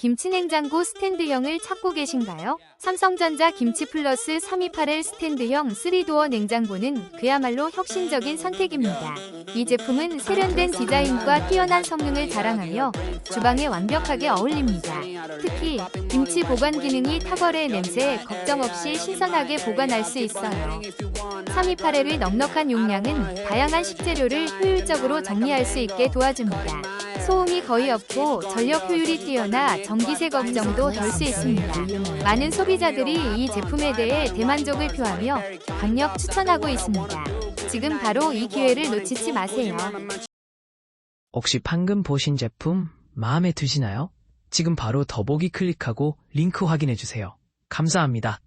김치냉장고 스탠드형을 찾고 계신가요? 삼성전자 김치플러스 328L 스탠드형 3도어 냉장고는 그야말로 혁신적인 선택입니다. 이 제품은 세련된 디자인과 뛰어난 성능을 자랑하며 주방에 완벽하게 어울립니다. 특히 김치 보관 기능이 탁월해 냄새 걱정 없이 신선하게 보관할 수 있어요. 328L의 넉넉한 용량은 다양한 식재료를 효율적으로 정리할 수 있게 도와줍니다. 소음이 거의 없고 전력 효율이 뛰어나 전기세 걱정도 덜 수 있습니다. 많은 소비자들이 이 제품에 대해 대만족을 표하며 강력 추천하고 있습니다. 지금 바로 이 기회를 놓치지 마세요. 혹시 방금 보신 제품 마음에 드시나요? 지금 바로 더보기 클릭하고 링크 확인해주세요. 감사합니다.